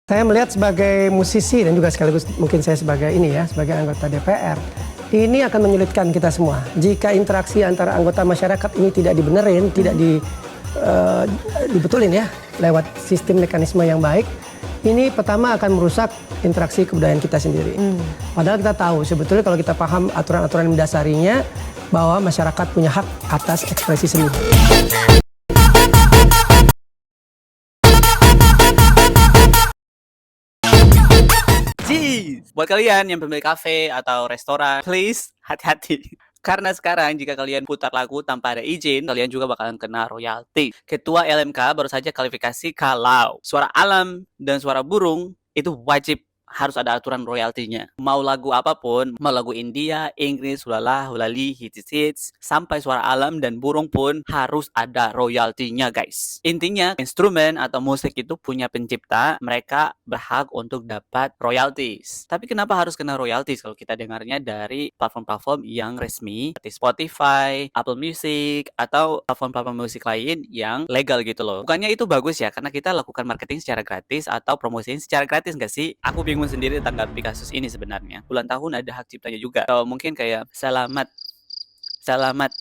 Saya melihat sebagai musisi dan juga sekaligus mungkin saya sebagai sebagai anggota DPR, ini akan menyulitkan kita semua. Jika interaksi antara anggota masyarakat ini tidak dibenerin, tidak dibetulin lewat sistem mekanisme yang baik, ini pertama akan merusak interaksi kebudayaan kita sendiri. Padahal kita tahu sebetulnya kalau kita paham aturan-aturan yang mendasarinya bahwa masyarakat punya hak atas ekspresi seni. Buat kalian yang pemilik kafe atau restoran, please hati-hati. Karena sekarang jika kalian putar lagu tanpa ada izin, kalian juga bakalan kena royalti. Ketua LMK baru saja klarifikasi kalau suara alam dan suara burung itu wajib harus ada aturan royaltinya. Mau lagu apapun, mau lagu India, Inggris, hulala, hulali, hits, sampai suara alam dan burung pun harus ada royaltinya, guys. Intinya, instrumen atau musik itu punya pencipta, mereka berhak untuk dapat royalties. Tapi kenapa harus kena royalties kalau kita dengarnya dari platform-platform yang resmi seperti Spotify, Apple Music, atau platform-platform musik lain yang legal gitu loh. Bukannya itu bagus ya, karena kita lakukan marketing secara gratis atau promosiin secara gratis nggak sih? Aku bingung sendiri tanggapi kasus ini sebenarnya. Bulan tahun ada hak ciptanya juga. Atau mungkin kayak selamat, selamat.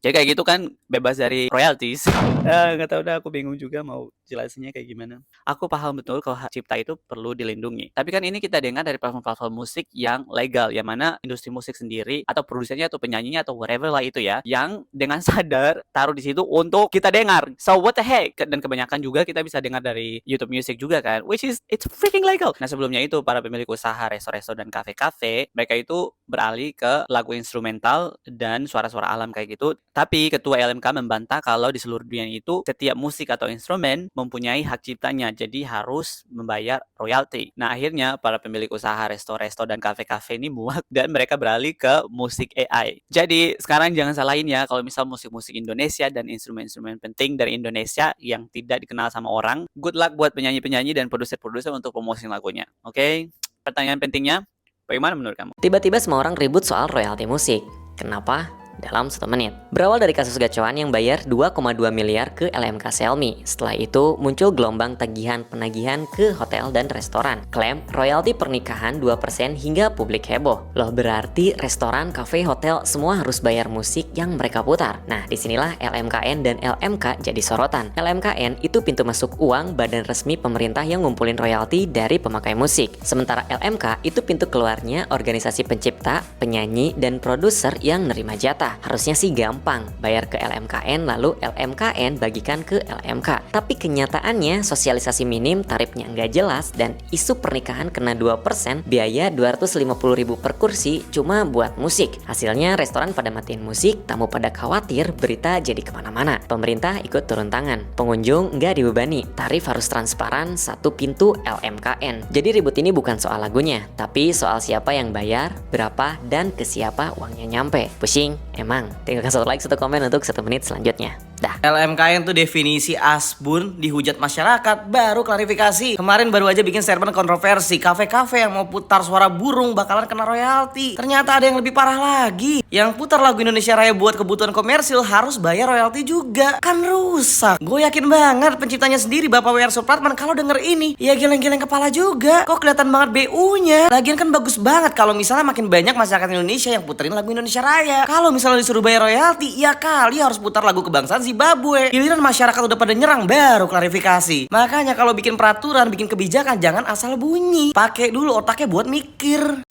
Jadi kayak gitu kan bebas dari royalties. Nggak tahu dah, aku bingung juga mau jelasinnya kayak gimana. Aku paham betul kalau hak cipta itu perlu dilindungi. Tapi kan ini kita dengar dari platform-platform musik yang legal, yang mana industri musik sendiri atau produsennya atau penyanyinya atau whatever lah itu ya, yang dengan sadar taruh di situ untuk kita dengar. So what the heck? Dan kebanyakan juga kita bisa dengar dari YouTube Music juga kan, which is it's freaking legal. Nah sebelumnya itu para pemilik usaha resto-resto dan kafe-kafe, mereka itu beralih ke lagu instrumental dan suara-suara alam kayak gitu. Tapi ketua LMK membantah kalau di seluruh dunia itu setiap musik atau instrumen mempunyai hak ciptanya, jadi harus membayar royalti. Nah akhirnya para pemilik usaha resto-resto dan kafe-kafe ini muak dan mereka beralih ke musik AI. Jadi sekarang jangan salahin ya kalau misal musik-musik Indonesia dan instrumen-instrumen penting dari Indonesia yang tidak dikenal sama orang. Good luck buat penyanyi-penyanyi dan produser-produser untuk promosiin lagunya. Oke? Pertanyaan pentingnya, bagaimana menurut kamu? Tiba-tiba semua orang ribut soal royalti musik. Kenapa? Dalam 1 menit. Berawal dari kasus gacoan yang bayar 2,2 miliar ke LMK Xiaomi. Setelah itu muncul gelombang tagihan-penagihan ke hotel dan restoran. Klaim royalti pernikahan 2% hingga publik heboh. Loh berarti restoran, kafe, hotel semua harus bayar musik yang mereka putar. Nah disinilah LMKN dan LMK jadi sorotan. LMKN itu pintu masuk uang badan resmi pemerintah yang ngumpulin royalti dari pemakai musik. Sementara LMK itu pintu keluarnya organisasi pencipta, penyanyi, dan produser yang nerima jatah. Harusnya sih gampang, bayar ke LMKN lalu LMKN bagikan ke LMK. Tapi kenyataannya sosialisasi minim, tarifnya nggak jelas, dan isu pernikahan kena 2%, biaya 250.000 per kursi cuma buat musik. Hasilnya restoran pada matiin musik, tamu pada khawatir, berita jadi kemana-mana. Pemerintah ikut turun tangan, pengunjung nggak dibebani, tarif harus transparan, satu pintu LMKN. Jadi ribut ini bukan soal lagunya, tapi soal siapa yang bayar, berapa, dan ke siapa uangnya nyampe. Pusing? Emang, tinggal kasih like, 1 komen untuk 1 menit selanjutnya. Dah. LMKN tuh definisi asbun dihujat masyarakat, baru klarifikasi. Kemarin baru aja bikin statement kontroversi, kafe-kafe yang mau putar suara burung bakalan kena royalti. Ternyata ada yang lebih parah lagi. Yang putar lagu Indonesia Raya buat kebutuhan komersil harus bayar royalti juga. Kan rusak. Gue yakin banget penciptanya sendiri Bapak W.R. Supratman kalau denger ini ya geleng-geleng kepala juga. Kok kelihatan banget BU-nya. Lagian kan bagus banget kalau misalnya makin banyak masyarakat Indonesia yang puterin lagu Indonesia Raya. Kalau misalnya disuruh bayar royalti, ya kali harus putar lagu kebangsaan Zimbabwe. Giliran masyarakat udah pada nyerang baru klarifikasi. Makanya kalau bikin peraturan, bikin kebijakan jangan asal bunyi. Pakai dulu otaknya buat mikir.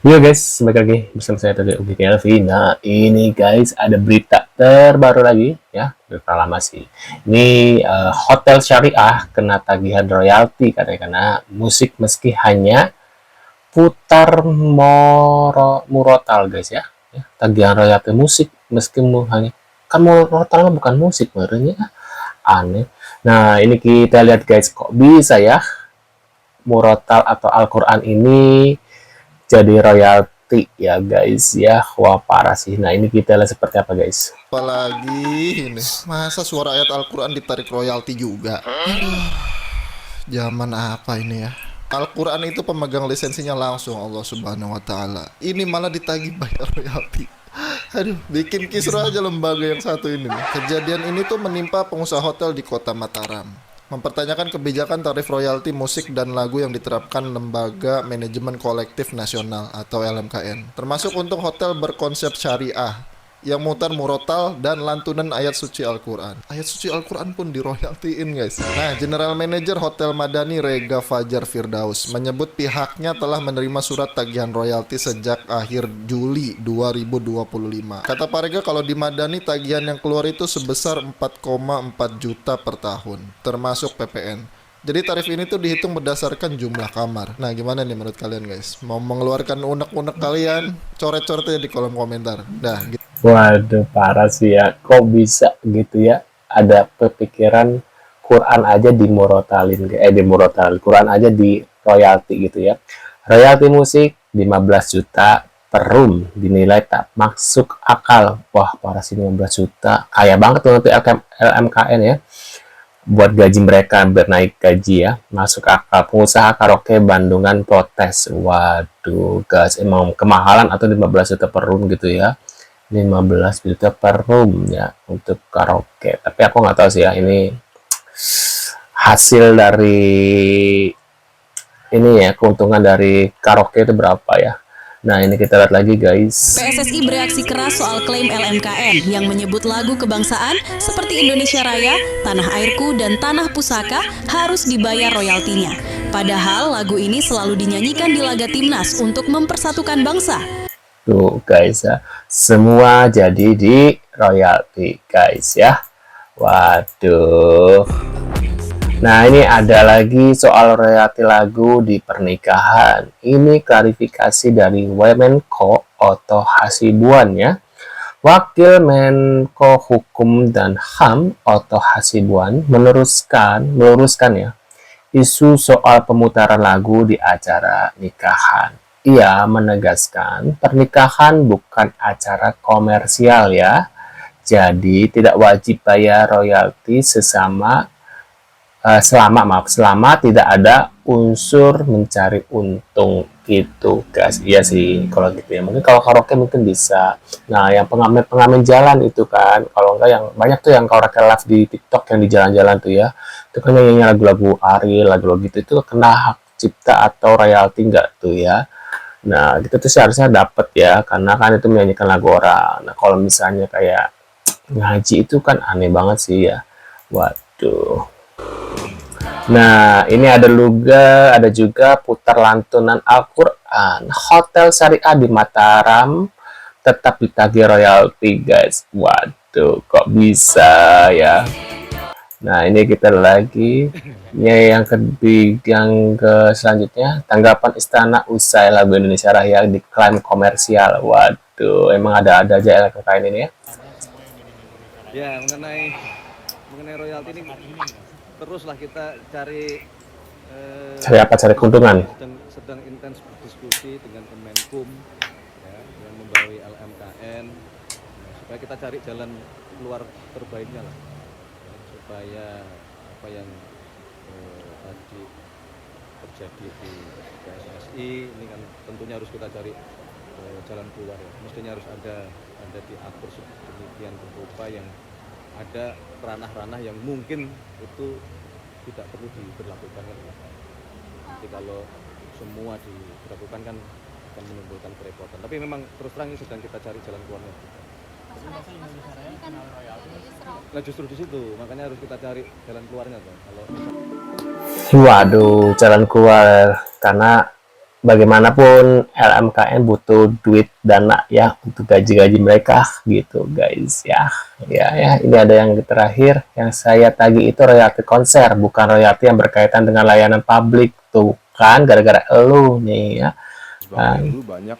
Yo guys, balik lagi bersama saya tadi Ugi Kelvin. Nah ini guys ada berita terbaru lagi ya, berita lama sih. Ini hotel syariah kena tagihan royalti katanya karena musik meski hanya putar murotal guys ya. Tagihan royalti musik meski hanya kan murotal bukan musik sebenarnya. Al-Quran ya. Nah ini kita lihat guys, kok bisa ya murotal atau Al-Quran ini jadi royalti ya guys ya. Wah parah sih. Nah ini kita lihat seperti apa guys. Apalagi ini, masa suara ayat Al-Quran ditarik royalti juga? Aduh, zaman apa ini ya? Al-Quran itu pemegang lisensinya langsung Allah Subhanahu wa Ta'ala. Ini malah ditagih bayar royalti. Aduh, bikin kisruh aja lembaga yang satu ini nih. Kejadian ini tuh menimpa pengusaha hotel di kota Mataram, mempertanyakan kebijakan tarif royalti musik dan lagu yang diterapkan Lembaga Manajemen Kolektif Nasional atau LMKN, termasuk untuk hotel berkonsep syariah yang mutar murotal dan lantunan ayat suci Al-Quran. Ayat suci Al-Quran pun diroyaltiin guys. Nah, General Manager Hotel Madani Rega Fajar Firdaus menyebut pihaknya telah menerima surat tagihan royalti sejak akhir Juli 2025. Kata Pak Rega, kalau di Madani tagihan yang keluar itu sebesar 4,4 juta per tahun, termasuk PPN. Jadi tarif ini tuh dihitung berdasarkan jumlah kamar. Nah gimana nih menurut kalian guys? Mau mengeluarkan unek-unek kalian? Coret-coret aja di kolom komentar. Dah gitu. Waduh parah sih ya. Kok bisa gitu ya? Ada kepikiran Quran aja dimurotalin, Quran aja di royalti gitu ya. Royalti musik 15 juta per room dinilai tak masuk akal. Wah parah sih 15 juta. Kaya banget tuh nanti LMKN ya. Buat gaji mereka bernaik gaji ya, masuk akal. Pengusaha karaoke Bandungan protes. Waduh guys, emang kemahalan atau 15 juta per room gitu ya. 15 juta per room ya untuk karaoke. Tapi aku nggak tahu sih ya, ini hasil dari ini ya, keuntungan dari karaoke itu berapa ya. Nah ini kita lihat lagi guys. PSSI bereaksi keras soal klaim LMKN yang menyebut lagu kebangsaan seperti Indonesia Raya, Tanah Airku, dan Tanah Pusaka harus dibayar royaltinya. Padahal lagu ini selalu dinyanyikan di laga timnas untuk mempersatukan bangsa. Tuh guys ya, semua jadi di royalti guys ya. Waduh. Nah ini ada lagi soal royalti lagu di pernikahan. Ini klarifikasi dari Wamenko Oto Hasibuan ya. Wakil Menko Hukum dan HAM Oto Hasibuan meluruskan ya isu soal pemutaran lagu di acara nikahan. Ia menegaskan pernikahan bukan acara komersial ya. Jadi tidak wajib bayar royalti selama tidak ada unsur mencari untung gitu guys. Iya sih kalau gitu ya, mungkin kalau karaoke mungkin bisa. Nah yang pengamen jalan itu kan, kalau enggak yang banyak tuh yang karaoke live di TikTok yang di jalan-jalan tuh ya, itu kan nyanyi lagu-lagu Ariel, lagu-lagu gitu itu kena hak cipta atau royalti enggak tuh ya. Nah gitu tuh seharusnya dapat ya, karena kan itu menyanyikan lagu orang. Nah kalau misalnya kayak ngaji itu kan aneh banget sih ya. Waduh. Nah, ini ada juga putar lantunan Al-Quran. Hotel Syariah di Mataram tetap ditagih royalti, guys. Waduh, kok bisa ya? Nah, ini kita lagi. Yang selanjutnya, tanggapan Istana usai lagu Indonesia Raya diklaim komersial. Waduh, emang ada-ada aja LKKN ini ya? Ya, mengenai royalti ini teruslah kita cari keuntungan. sedang intens berdiskusi dengan Kemenkum ya, yang membawahi LMKN supaya kita cari jalan keluar terbaiknya lah ya, supaya apa yang tadi terjadi di PSSI ini kan tentunya harus kita cari jalan keluar ya. Mestinya harus ada diatur sedemikian rupa yang ada ranah-ranah yang mungkin itu tidak perlu diberlakukan kan. Nanti kalau semua diberlakukan kan akan menimbulkan kerepotan. Tapi memang terus terang ini sedang kita cari jalan keluarnya. Nah justru di situ makanya harus kita cari jalan keluarnya kan. Waduh, jalan keluar, karena bagaimanapun LMKN butuh duit dana ya untuk gaji-gaji mereka gitu guys ya. Ya, ini ada yang terakhir yang saya tagih itu royalti konser, bukan royalti yang berkaitan dengan layanan publik. Tuh kan gara-gara elu nih ya. Dulu banyak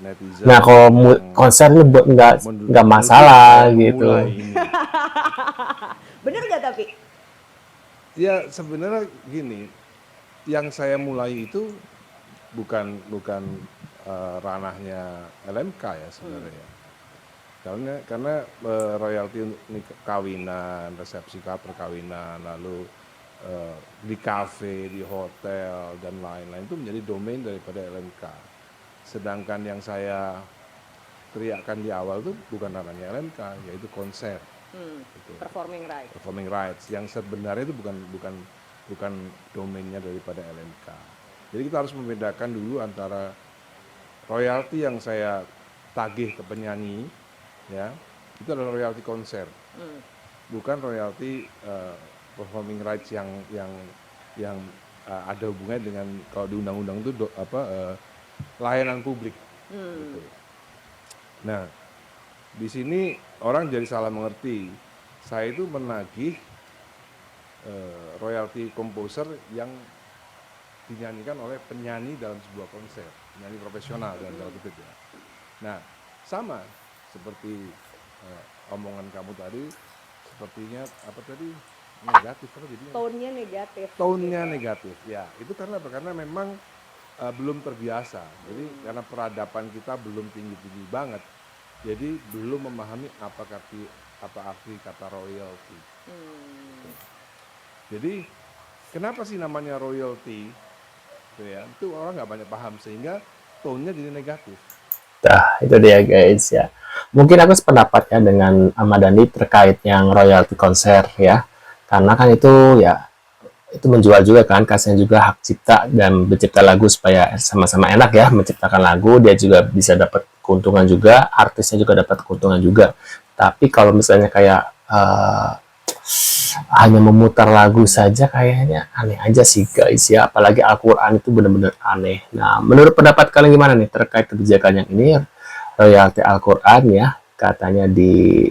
netizen Nah, kalau yang konser lu nggak mendukung masalah saya gitu. mulai ini. Bener nggak tapi? Ya sebenarnya gini, yang saya mulai itu bukan ranahnya LMK ya sebenarnya. Karena royalti untuk kawinan, resepsi perkawinan, lalu di kafe, di hotel dan lain-lain itu menjadi domain daripada LMK. Sedangkan yang saya teriakkan di awal itu bukan ranahnya LMK, yaitu konser. Gitu. Performing rights yang sebenarnya itu bukan domainnya daripada LMK. Jadi kita harus membedakan dulu antara royalti yang saya tagih ke penyanyi, ya itu adalah royalti konser, bukan royalti performing rights yang ada hubungannya dengan kalau di undang-undang itu layanan publik. Gitu. Nah, di sini orang jadi salah mengerti. Saya itu menagih royalti komposer yang dinyanyikan oleh penyanyi dalam sebuah konser, penyanyi profesional dalam tanda kutip ya. Nah, sama seperti omongan kamu tadi, sepertinya apa tadi negatif apa jadinya? Tone-nya negatif. Tone-nya negatif, ya. Itu karena memang belum terbiasa. Jadi karena peradaban kita belum tinggi-tinggi banget. Jadi belum memahami apa arti kata royalty. Jadi kenapa sih namanya royalty? Gitu ya. Itu orang nggak banyak paham sehingga tone-nya jadi negatif. Nah, itu dia guys ya. Mungkin aku sependapat ya dengan Ahmad Dhani terkait yang royalti konser ya. Karena kan itu ya itu menjual juga kan, kasihnya juga hak cipta dan pencipta lagu supaya sama-sama enak ya menciptakan lagu, dia juga bisa dapat keuntungan juga, artisnya juga dapat keuntungan juga. Tapi kalau misalnya kayak hanya memutar lagu saja kayaknya aneh aja sih guys ya, apalagi Al-Quran itu benar-benar aneh. Nah, menurut pendapat kalian gimana nih terkait kebijakan yang ini, royalti Al-Quran ya, katanya di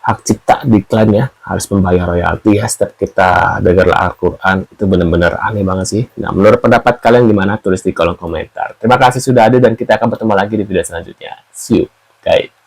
hak cipta diklaim ya harus membayar royalti ya setiap kita dengar Al-Quran, itu benar-benar aneh banget sih. Nah, menurut pendapat kalian gimana? Tulis di kolom komentar. Terima kasih sudah ada dan kita akan bertemu lagi di video selanjutnya. See you guys.